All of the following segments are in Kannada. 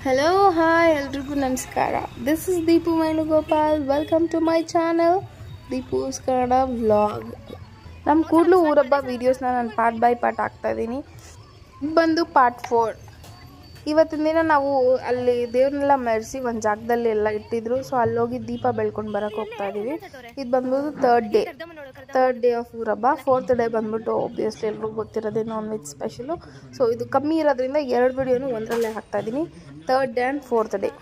Hello, hi, ಎಲ್ರಿಗೂ ನಮಸ್ಕಾರ. This is Deepu Venugopal. Welcome to my channel, Deepu's Kannada vlog. ನಮ್ಮ ಕೂಡಲು ಊರಬ್ಬ ವೀಡಿಯೋಸ್ನ ನಾನು ಪಾರ್ಟ್ ಬೈ ಪಾರ್ಟ್ ಹಾಕ್ತಾ ಇದ್ದೀನಿ. ಬಂದು ಪಾರ್ಟ್ 4. ಇವತ್ತಿನ ದಿನ ನಾವು ಅಲ್ಲಿ ದೇವ್ರನ್ನೆಲ್ಲ ಮೆರೆಸಿ ಒಂದು ಜಾಗದಲ್ಲಿ ಎಲ್ಲ ಇಟ್ಟಿದ್ರು. ಸೊ ಅಲ್ಲೋಗಿ ದೀಪ ಬೆಳ್ಕೊಂಡು ಬರೋಕ್ಕೆ ಹೋಗ್ತಾ ಇದ್ದೀವಿ. ಇದು ಬಂದ್ಬಿಟ್ಟು ಥರ್ಡ್ ಡೇ ಆಫ್ ಊರಬ್ಬ. 4th ಡೇ ಬಂದ್ಬಿಟ್ಟು ಒಬ್ವಿಯಸ್ಲಿ ಎಲ್ರಿಗೂ ಗೊತ್ತಿರೋದೇ ನಾನ್ ವೆಜ್ ಸ್ಪೆಷಲು. ಸೊ ಇದು ಕಮ್ಮಿ ಇರೋದ್ರಿಂದ 2 ವಿಡಿಯೋನು ಒಂದರಲ್ಲೇ ಹಾಕ್ತಾ ಇದ್ದೀನಿ. 3rd day and 4th day.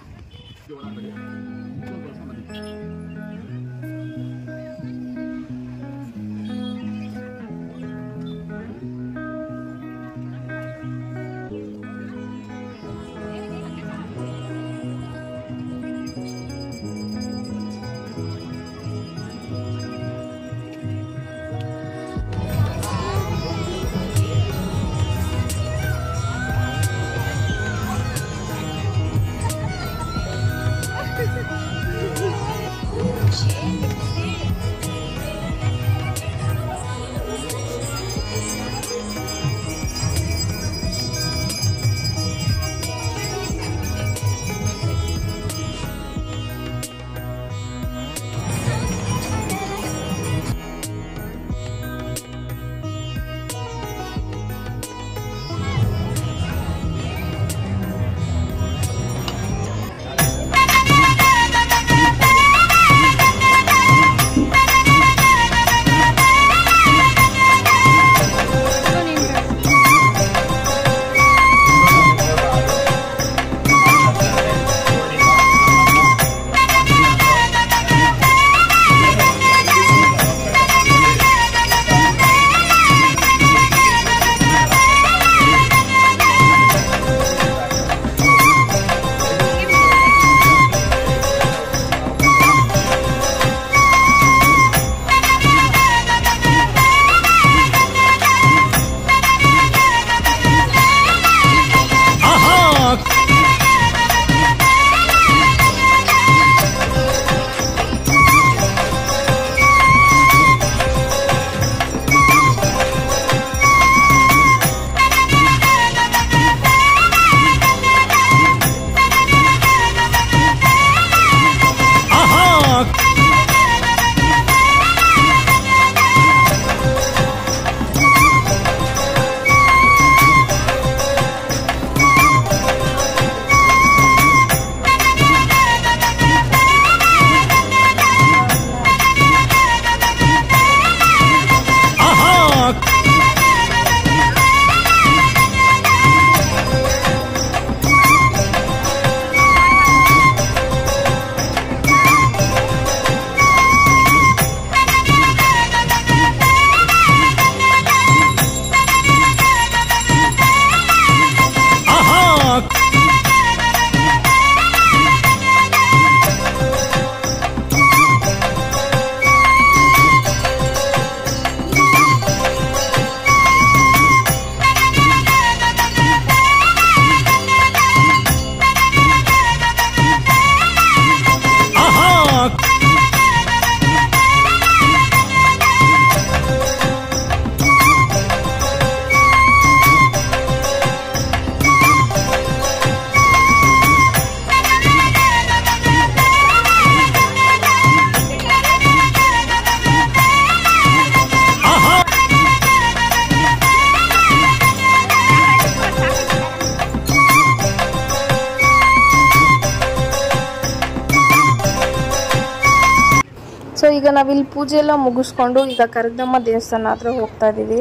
So ಈಗ ನಾವಿಲ್ಲಿ ಪೂಜೆ ಎಲ್ಲ ಮುಗಿಸ್ಕೊಂಡು ಈಗ ಕರಗದಮ್ಮ ದೇವಸ್ಥಾನ ಹತ್ರ ಹೋಗ್ತಾ ಇದ್ದೀವಿ.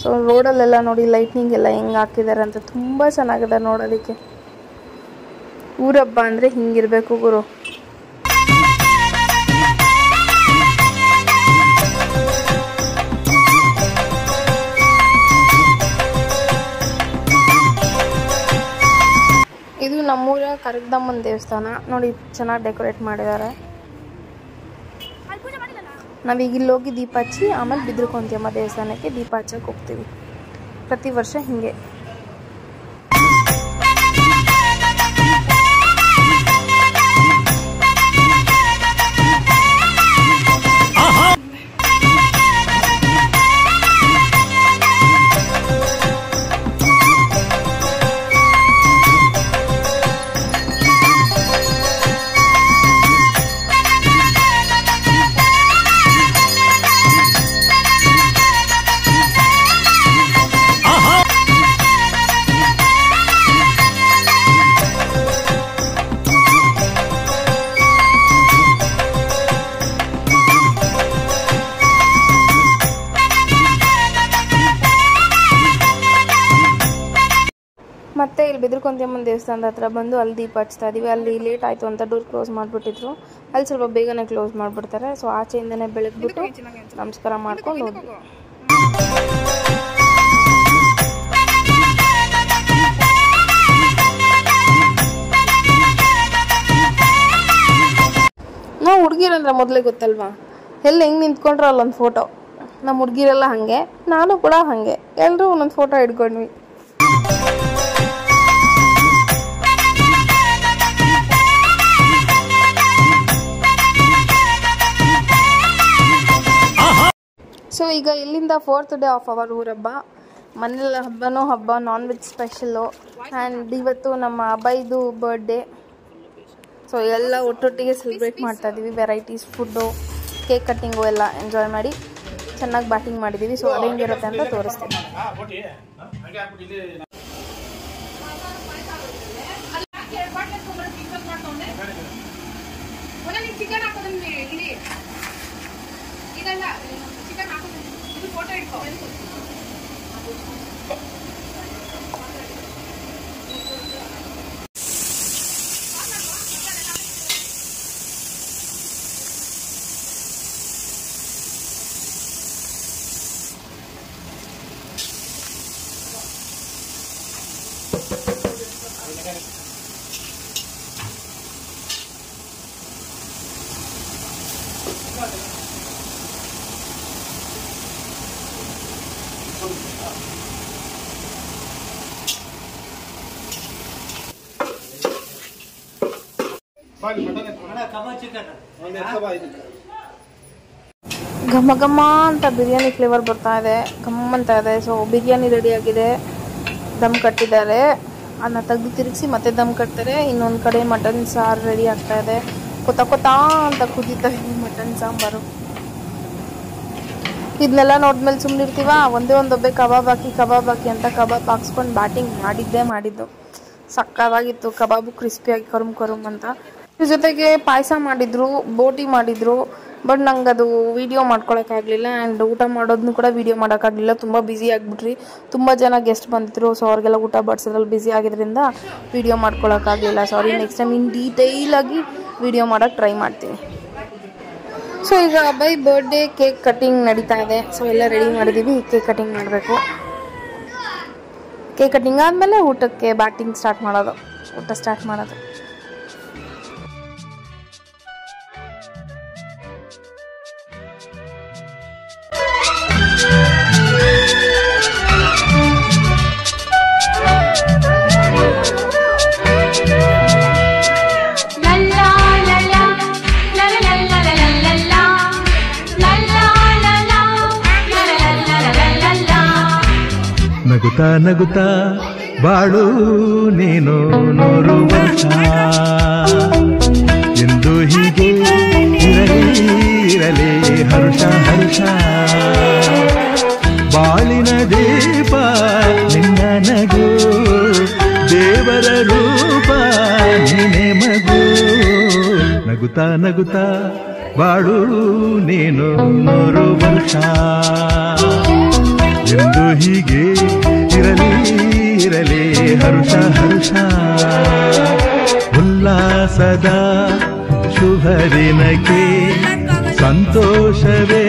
ಸೊ ರೋಡಲ್ಲೆಲ್ಲ ನೋಡಿ ಲೈಟ್ನಿಂಗ್ ಎಲ್ಲ ಹೆಂಗೆ ಹಾಕಿದ್ದಾರೆ ಅಂತ ತುಂಬ ಚೆನ್ನಾಗಿದೆ ನೋಡೋದಕ್ಕೆ. ಊರಬ್ಬ ಅಂದರೆ ಹಿಂಗಿರಬೇಕು ಗುರು. ಇದು ನಮ್ಮೂರ ಕರಗದಮ್ಮನ ದೇವಸ್ಥಾನ ನೋಡಿ, ಚೆನ್ನಾಗಿ ಡೆಕೋರೇಟ್ ಮಾಡಿದ್ದಾರೆ. ನಾವೀಗ ಇಲ್ಲಿ ಹೋಗಿ ದೀಪ ಹಚ್ಚಿ ಆಮೇಲೆ ಬಿದ್ರಕೊಂತಿಯಮ್ಮ ದೇವಸ್ಥಾನಕ್ಕೆ ದೀಪ ಹಚ್ಚಕ್ಕೆ ಹೋಗ್ತೀವಿ. ಪ್ರತಿ ವರ್ಷ ಹಿಂಗೆ. ಬಿದ್ರಕೊಂತಿಯಮ್ಮನ ದೇವಸ್ಥಾನದ ಹತ್ರ ಬಂದು ಅಲ್ಲಿ ದೀಪ ಹಚ್ತಾ ಇದೀವಿ. ಅಲ್ಲಿ ಲೇಟ್ ಆಯಿತು ಅಂತ ಡೋರ್ ಕ್ಲೋಸ್ ಮಾಡಿಬಿಟ್ಟಿದ್ರು. ಅಲ್ಲಿ ಸ್ವಲ್ಪ ಬೇಗನೆ ಕ್ಲೋಸ್ ಮಾಡಿಬಿಡ್ತಾರೆ. ಸೊ ಆಚೆಯಿಂದನೇ ಬೆಳಗ್ಬಿಟ್ಟು ನಮಸ್ಕಾರ ಮಾಡ್ಕೊಂಡು ಹೋದ್ವಿ. ನಾವು ಹುಡುಗಿರಂದ್ರೆ ಮೊದಲೇ ಗೊತ್ತಲ್ವಾ, ಎಲ್ಲಿ ಹೆಂಗೆ ನಿಂತ್ಕೊಂಡ್ರೆ ಅಲ್ಲೊಂದು ಫೋಟೋ. ನಮ್ಮ ಹುಡುಗಿರೆಲ್ಲ ಹಾಗೆ, ನಾನು ಕೂಡ ಹಾಗೆ, ಎಲ್ಲರೂ ಒಂದೊಂದು ಫೋಟೋ ಹಿಡ್ಕೊಂಡ್ವಿ. ಸೊ ಈಗ ಇಲ್ಲಿಂದ 4th ಡೇ ಆಫ್ ಅವರ್ ಊರಬ್ಬ. ಮನೇಲಿ ಹಬ್ಬ, ನಾನ್ ವೆಜ್ ಸ್ಪೆಷಲ್ಲು. ಆ್ಯಂಡ್ ಇವತ್ತು ನಮ್ಮ ಅಬ್ಬಾಯಿದು ಬರ್ಡೇ. ಸೊ ಎಲ್ಲ ಒಟ್ಟೊಟ್ಟಿಗೆ ಸೆಲೆಬ್ರೇಟ್ ಮಾಡ್ತಾ ಇದ್ದೀವಿ. ವೆರೈಟೀಸ್ ಫುಡ್ಡು, ಕೇಕ್ ಕಟ್ಟಿಂಗು ಎಲ್ಲ ಎಂಜಾಯ್ ಮಾಡಿ ಚೆನ್ನಾಗಿ ಬ್ಯಾಟಿಂಗ್ ಮಾಡಿದ್ದೀವಿ. ಸೊ ಅದು ಹೆಂಗಿರುತ್ತೆ ಅಂತ ತೋರಿಸ್ತೀನಿ. ಘಮ ಘಮ ಅಂತ ಬಿರಿಯಾನಿ ಫ್ಲೇವರ್ ಬರ್ತಾ ಇದೆ, ಘಮ್ ಅಂತ ಇದೆ. ಸೊ ಬಿರಿಯಾನಿ ರೆಡಿ ಆಗಿದೆ, ದಮ್ ಕಟ್ಟಿದ್ದಾರೆ. ಅದನ್ನ ತೆಗೆದು ತಿರುಗಿಸಿ ಮತ್ತೆ ದಮ್ ಕಟ್ತಾರೆ. ಇನ್ನೊಂದು ಕಡೆ ಮಟನ್ ಸಾರು ರೆಡಿ ಆಗ್ತಾ ಇದೆ. ಕೊತ್ತಾ ಅಂತ ಕುದೀತಾ ಇದೆ ಮಟನ್ ಸಾಂಬಾರು. ಇದನ್ನೆಲ್ಲ ನೋಡಿದ್ಮೇಲೆ ಸುಮ್ಮನಿರ್ತೀವ. ಒಂದೇ ಒಂದು ಒಬ್ಬೆ ಕಬಾಬ್ ಹಾಕಿ ಅಂತ ಕಬಾಬ್ ಹಾಕ್ಸ್ಕೊಂಡು ಬ್ಯಾಟಿಂಗ್ ಮಾಡಿದ್ದು ಸಕ್ಕತ್ತಾಗಿತ್ತು. ಕಬಾಬು ಕ್ರಿಸ್ಪಿಯಾಗಿ ಕರುಮ್ ಅಂತ. ಇದ್ರ ಜೊತೆಗೆ ಪಾಯಸ ಮಾಡಿದ್ರು, ಬೋಟಿ ಮಾಡಿದ್ರು. ಬಟ್ ನಂಗೆ ಅದು ವೀಡಿಯೋ ಮಾಡ್ಕೊಳಕ್ಕಾಗಲಿಲ್ಲ. ಆ್ಯಂಡ್ ಊಟ ಮಾಡೋದನ್ನು ಕೂಡ ವೀಡಿಯೋ ಮಾಡೋಕ್ಕಾಗಲಿಲ್ಲ. ತುಂಬ ಬ್ಯುಸಿ ಆಗಿಬಿಟ್ರಿ. ತುಂಬ ಜನ ಗೆಸ್ಟ್ ಬಂದಿದ್ರು. ಸೊ ಅವ್ರಿಗೆಲ್ಲ ಊಟ ಬಡಿಸೋದ್ರಲ್ಲಿ ಬ್ಯುಸಿ ಆಗಿದ್ದರಿಂದ ವೀಡಿಯೋ ಮಾಡ್ಕೊಳಕ್ಕಾಗಲಿಲ್ಲ. ಸಾರಿ, ನೆಕ್ಸ್ಟ್ ಟೈಮ್ ಇನ್ ಡೀಟೇಲಾಗಿ ವೀಡಿಯೋ ಮಾಡೋಕ್ಕೆ ಟ್ರೈ ಮಾಡ್ತೀನಿ. ಸೊ ಈಗ ಅಬ್ಬಾಯಿ ಬರ್ಡೇ ಕೇಕ್ ಕಟ್ಟಿಂಗ್ ನಡೀತಾ ಇದೆ. ಸೊ ಎಲ್ಲ ರೆಡಿ ಮಾಡಿದ್ದೀವಿ. ಕೇಕ್ ಕಟ್ಟಿಂಗ್ ಮಾಡಬೇಕು. ಕೇಕ್ ಕಟ್ಟಿಂಗ್ ಆದಮೇಲೆ ಊಟಕ್ಕೆ ಬ್ಯಾಟಿಂಗ್ ಸ್ಟಾರ್ಟ್ ಮಾಡೋದು. ನಗುತ್ತಾ ನಗುತ್ತಾ ಬಾಳು ನೀನು 100 ವರ್ಷ ಎಂದು ಹೀಗೆ ಇರಲಿ ಹರುಷ ಬಾಳಿನ ದೀಪ ನಿನ್ನ ನಗು, ದೇವರ ರೂಪ ನೀನೆ ಮಗು. ನಗುತ್ತಾ ನಗುತ್ತಾ ಬಾಳು ನೀನು 100 ವರ್ಷ ಎಂದು ಹೀಗೆ ಇರಲಿ ಹರುಷ ಉಲ್ಲಾಸದ ಶುಭ ದಿನಕ್ಕೆ ಸಂತೋಷವೇ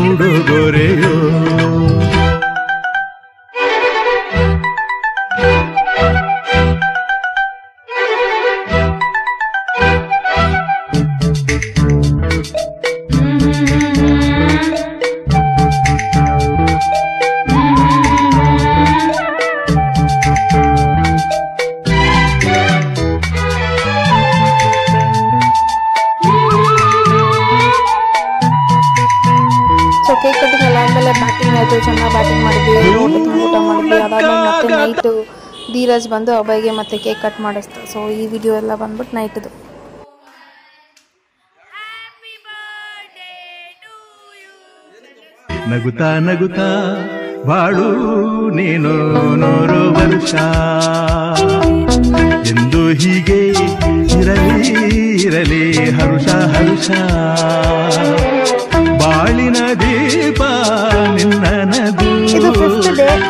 ಉಡುಗೊರೆಯೋ. ಕೇಕ್ ಕಟ್ಟಿಂಗ್ ಎಲ್ಲ ಆದಮೇಲೆ ಬ್ಯಾಟಿಂಗ್ ಆಯಿತು. ಚೆನ್ನಾಗಿ ಬ್ಯಾಟಿಂಗ್ ಮಾಡಿದ್ವಿ, ಊಟ ಮಾಡಿದ್ವಿ. ಅದಾದ್ಮೇಲೆ ಮತ್ತೆ ನೈಟು ಧೀರಜ್ ಬಂದು ಅಬ್ಬಾಯಿಗೆ ಮತ್ತೆ ಕೇಕ್ ಕಟ್ ಮಾಡಿಸ್ತು. ಸೊ ಈ ವಿಡಿಯೋ ಎಲ್ಲ ಬಂದ್ಬಿಟ್ಟು ನೈಟ್ದು. ನಗುತ್ತಾ ನಗುತ್ತಾ ಬಾಳು ನೀನು 100 ವರ್ಷ ಎಂದು ಹೀಗೆ ಇರಲಿ ಹರುಷ ಬಾಳಿನ ದೀಪ ನಿನ್ನ ನಗು,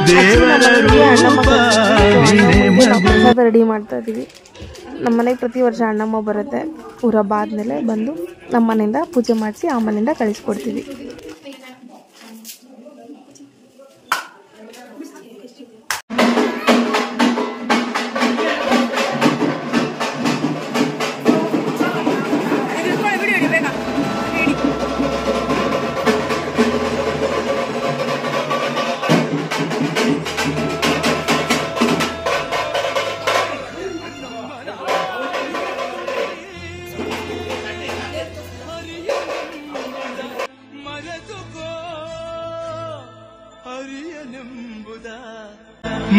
ದೇವರ ರೂಪ ನೀನೆ ನಾವು ಪ್ರಸಾದ ರೆಡಿ ಮಾಡ್ತಾ ಇದ್ದೀವಿ. ನಮ್ಮ ಮನೆಗೆ ಪ್ರತಿ ವರ್ಷ ಅಣ್ಣಮ್ಮ ಬರುತ್ತೆ. ಊರ ಹಬ್ಬ ಆದಮೇಲೆ ಬಂದು ನಮ್ಮ ಮನೆಯಿಂದ ಪೂಜೆ ಮಾಡಿಸಿ ಆ ಮನೆಯಿಂದ ಕಳಿಸ್ಕೊಡ್ತೀವಿ.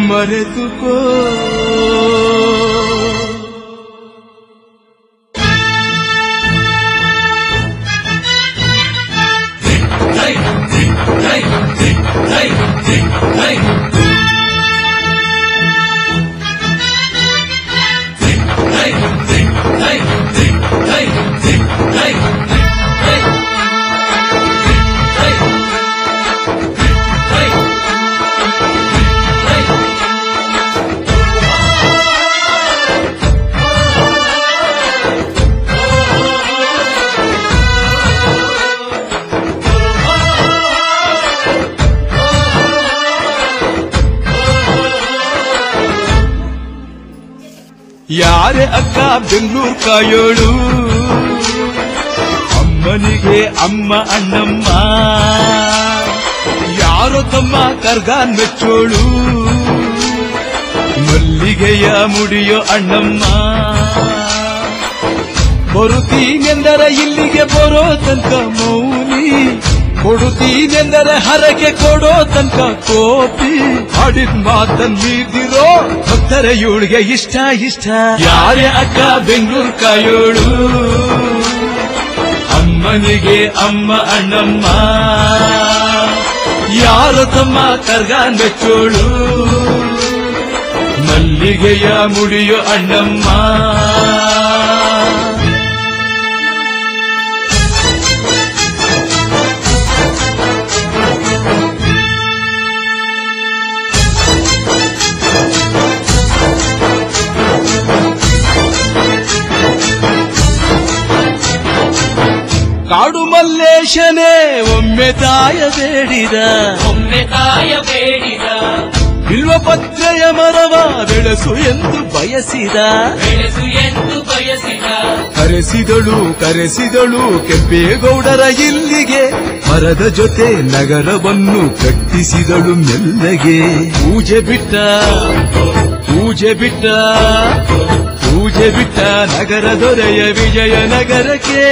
ಮರೆತುಕೋ ಯಾರೇ ಅಕ್ಕ ಬೆಂಗಳೂರು ಕಾಯೋಳು, ಅಮ್ಮನಿಗೆ ಅಮ್ಮ ಅಣ್ಣಮ್ಮ, ಯಾರೋ ತಮ್ಮ ಕರ್ಗಾನ್ ಮೆಚ್ಚೋಳು, ಮಲ್ಲಿಗೆಯ ಮುಡಿಯೋ ಅಣ್ಣಮ್ಮ. ಬರುತ್ತೀನೆಂದರೆ ಇಲ್ಲಿಗೆ ಬರೋ ತನಕ ಮೌನಿ, ಕೊಡುತ್ತೀನೆಂದರೆ ಹರಕೆ ಕೊಡೋ ತನಕ ಕೋಪಿ. ಹಾಡಿದ ಮಾತನ್ನು ಮೀರಿದಿರೋ ಭಕ್ತರ ಇವಳಿಗೆ ಇಷ್ಟ ಇಷ್ಟ. ಯಾರೇ ಅಕ್ಕ ಬೆಂಗಳೂರು ಕಾಯೋಳು, ಅಮ್ಮನಿಗೆ ಅಮ್ಮ ಅಣ್ಣಮ್ಮ, ಯಾರೋ ತಮ್ಮ ಕರ್ಗಾನ್ ಮೆಚ್ಚೋಳು, ಮಲ್ಲಿಗೆಯ ಮುಡಿಯೋ ಅಣ್ಣಮ್ಮ. ಕಾಡು ಮಲ್ಲೇಶನೇ ಒಮ್ಮೆ ತಾಯ ಬೇಡಿದ, ಬಿಲ್ವ ಪತ್ರೆಯ ಮರವ ಬೆಳೆಸು ಎಂದು ಬಯಸಿದ, ಕರೆಸಿದಳು ಕೆಂಪೇಗೌಡರ ಇಲ್ಲಿಗೆ, ಮರದ ಜೊತೆ ನಗರವನ್ನು ಕಟ್ಟಿಸಿದಳು ಮೆಲ್ಲಗೆ. ಪೂಜೆ ಬಿಟ್ಟ ನಗರ ದೊರೆಯ ವಿಜಯನಗರಕ್ಕೆ,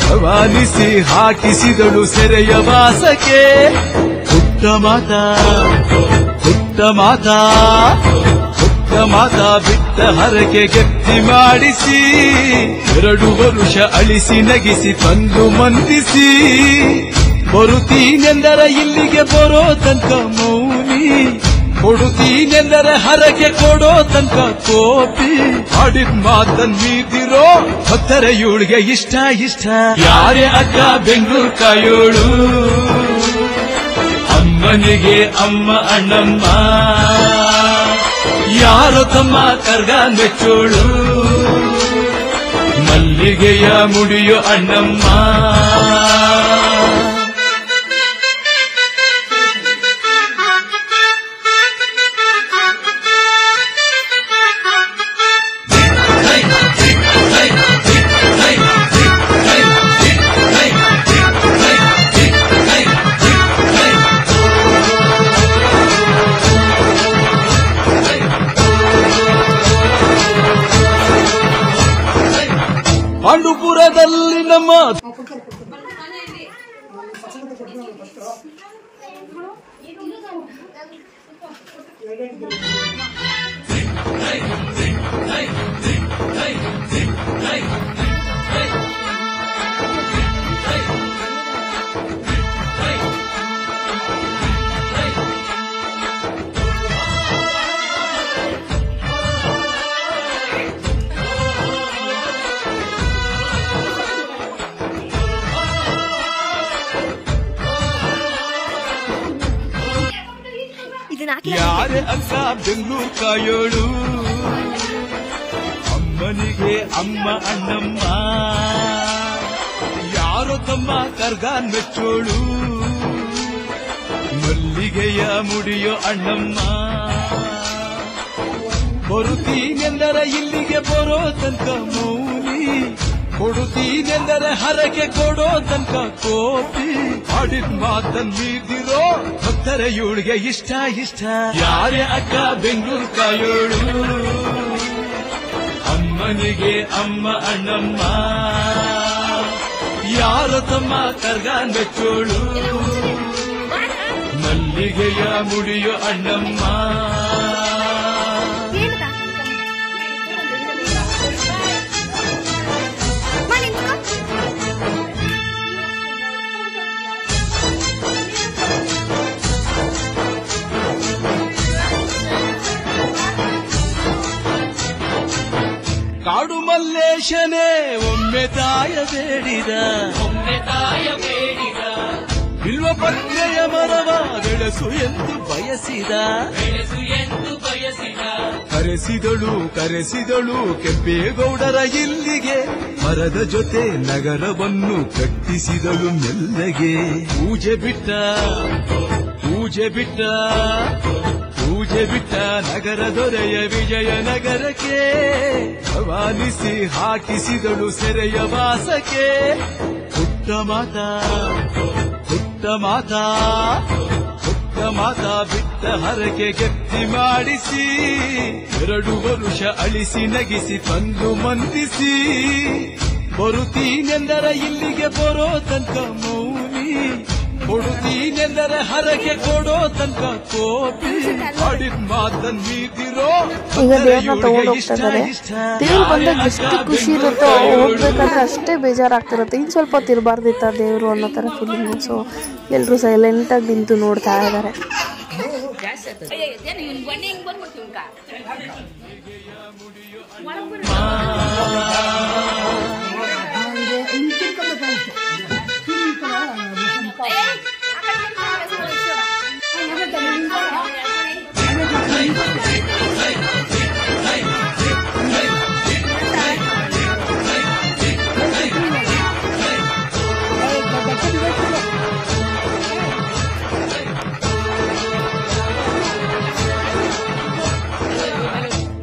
ರವಾನಿಸಿ ಹಾಕಿಸಿದಳು ಸೆರೆಯ ವಾಸಕ್ಕೆ. ಪುಟ್ಟ ಮಾತಾ ಬಿಟ್ಟ ಹರಕೆ ಗಟ್ಟಿ ಮಾಡಿಸಿ, 2 ವರುಷ ಅಳಿಸಿ ನಗಿಸಿ ತಂದು ಮಂದಿಸಿ. ಬರುತ್ತೀನೆಂದರೆ ಇಲ್ಲಿಗೆ ಬರೋ ತನಕ ಮೌನಿ, ಕೊಡುತ್ತೀನೆಂದರೆ ಹರಕೆ ಕೊಡೋ ತನಕ ಕೋಪಿ. ಹಾಡಿದ ಮಾತನ್ನು ಮೀರಿದಿರೋ ಭಕ್ತರ ಇವಳಿಗೆ ಇಷ್ಟ ಇಷ್ಟ. ಯಾರೇ ಅಕ್ಕ ಬೆಂಗಳೂರು ಕಾಯೋಳು, ಅಮ್ಮನಿಗೆ ಅಮ್ಮ ಅಣ್ಣಮ್ಮ, ಯಾರೋ ತಮ್ಮ ಕರ್ಗಾನ್ ಮೆಚ್ಚೋಳು, ಮಲ್ಲಿಗೆಯ ಮುಡಿಯೋ ಅಣ್ಣಮ್ಮ. ಪಾಂಡುಪುರದಲ್ಲಿ ನಮ್ಮ ಯಾರೇ ಅಕ್ಕ ಬೆಂಗಳೂರು ಕಾಯೋಳು ಅಮ್ಮನಿಗೆ ಅಮ್ಮ ಅಣ್ಣಮ್ಮ ಯಾರೋ ತಮ್ಮ ಕರ್ಗಾನ್ ಮೆಚ್ಚೋಳು ಮಲ್ಲಿಗೆಯ ಮುಡಿಯೋ ಅಣ್ಣಮ್ಮ ಬರುತ್ತೀನೆಂದರೆ ಇಲ್ಲಿಗೆ ಬರೋ ತನಕ ಮೌನಿ ಕೊಡುತ್ತೀನೆಂದರೆ ಹರಕೆ ಕೊಡೋ ತನಕ ಕೋಪಿ ಆಡಿದ ಮಾತನ್ ಮೀದಿರೋ ಭಕ್ತರ ಇವಳಿಗೆ ಇಷ್ಟ ಇಷ್ಟ ಯಾರೇ ಅಕ್ಕ ಬೆಂಗಳೂರು ಕಾಯೋಳು ಅಮ್ಮನಿಗೆ ಅಮ್ಮ ಅಣ್ಣಮ್ಮ ಯಾರೋ ತಮ್ಮ ಕರ್ಗಾನ್ ಬೆಚ್ಚೋಳು ಮಲ್ಲಿಗೆಯ ಮುಡಿಯೋ ಅಣ್ಣಮ್ಮ ಕಾಡು ಮಲ್ಲೇಶನೇ ಒಮ್ಮೆ ತಾಯ ಬೇಡಿದ ಬಿಲ್ವ ಪತ್ರೆಯ ಮರವ ಬೆಳೆಸು ಎಂದು ಬಯಸಿದ ಕರೆಸಿದಳು ಕೆಂಪೇಗೌಡರ ಇಲ್ಲಿಗೆ ಮರದ ಜೊತೆ ನಗರವನ್ನು ಕಟ್ಟಿಸಿದಳು ಮೆಲ್ಲಗೆ ಪೂಜೆ ಬಿಟ್ಟ ನಗರ ದೊರೆಯ ವಿಜಯನಗರಕ್ಕೆ ರವಾನಿಸಿ ಹಾಕಿಸಿದಳು ಸೆರೆಯ ವಾಸಕ್ಕೆ ಪುಟ್ಟ ಮಾತಾ ಬಿಟ್ಟ ಹರಕೆ ಗೆದ್ದಿ ಮಾಡಿಸಿ 2 ವರುಷ ಅಳಿಸಿ ನಗಿಸಿ ತಂದು ಮಂದಿಸಿ ಬರುತ್ತೀನೆಂದರೆ ಇಲ್ಲಿಗೆ ಬರೋ ತನಕ ಮೌನಿ ಕೊಡುತ್ತೀನೆಂದರೆ ಹರಕೆ ಕೊಡೋ ತನಕ ಕೋಪಿ ಆಡಿದ ಮಾತನ್ ಮೀದಿರೋ ಈಗ ದೇವ್ರನ್ನ ತಗೊಂಡು ಹೋಗ್ತಿದ್ದಾರೆ. ದೇವ್ರು ಬಂದಾಗ ಎಷ್ಟು ಖುಷಿ ಇರುತ್ತೋ ಹೋಗ್ಬೇಕಾದ್ರೆ ಅಷ್ಟೇ ಬೇಜಾರಾಗ್ತಿರುತ್ತೆ. ಇನ್ನು ಸ್ವಲ್ಪ ತಿರ್ಬಾರ್ದಿತ್ತ ದೇವ್ರು ಅನ್ನೋ ತರ ಫೀಲಿಂಗ್. ಸೊ ಎಲ್ಲರೂ ಸೈಲೆಂಟ್ ಆಗಿ ನಿಂತು ನೋಡ್ತಾ ಇದ್ದಾರೆ.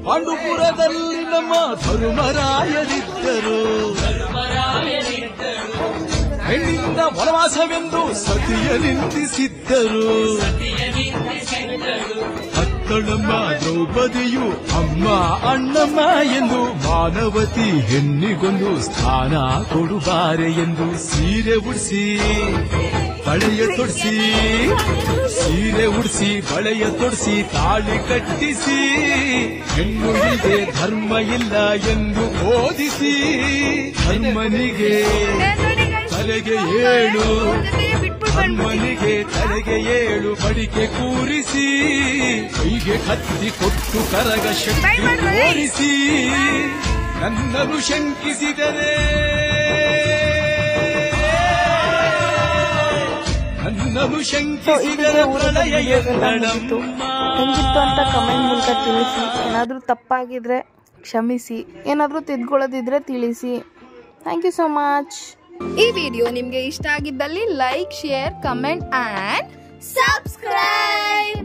ಪಾಂಡುಪುರದಲ್ಲಿ ನಮ್ಮ ಧರ್ಮರಾಯರಿದ್ದರು. ಹೆಣ್ಣಿಂದ ವನವಾಸವೆಂದು ಸತಿಯ ನಿಂದಿಸಿದ್ದರು. ಅತ್ತಳಮ್ಮ ದ್ರೌಪದಿಯು ಅಮ್ಮ ಅಣ್ಣಮ್ಮ ಎಂದು ಮಾನವತಿ ಹೆಣ್ಣಿಗೊಂದು ಸ್ಥಾನ ಕೊಡುಬಾರೆ ಎಂದು ಸೀರೆ ಉಡಿಸಿ ಬಳೆಯ ತೊಡಿಸಿ ತಾಳಿ ಕಟ್ಟಿಸಿ ಹೆಣ್ಣು ಇದೆ ಧರ್ಮ ಇಲ್ಲ ಎಂದು ಬೋಧಿಸಿ ಧರ್ಮನಿಗೆ ತಲೆಗೆ ಏಳು ಬಡಿಕೆ ಕೂರಿಸಿ ಕೈಗೆ ಕತ್ತಿ ಕೊಟ್ಟು ಕರಗ ಶಕ್ತಿ ತೋರಿಸಿ ನನ್ನನ್ನು ಶಂಕಿಸಿದರೆ ಪ್ರಳಯ ಹೆಂಗಿತ್ತು ಅಂತ ಕಮೆಂಟ್ ಮೂಲಕ ತಿಳಿಸಿ. ಏನಾದರೂ ತಪ್ಪಾಗಿದ್ರೆ ಕ್ಷಮಿಸಿ, ಏನಾದರೂ ತಿದ್ಕೊಳ್ಳೋದಿದ್ರೆ ತಿಳಿಸಿ. Thank you so much. ಈ ವಿಡಿಯೋ ನಿಮ್ಗೆ ಇಷ್ಟ ಆಗಿದ್ದಲ್ಲಿ like, share, comment and subscribe.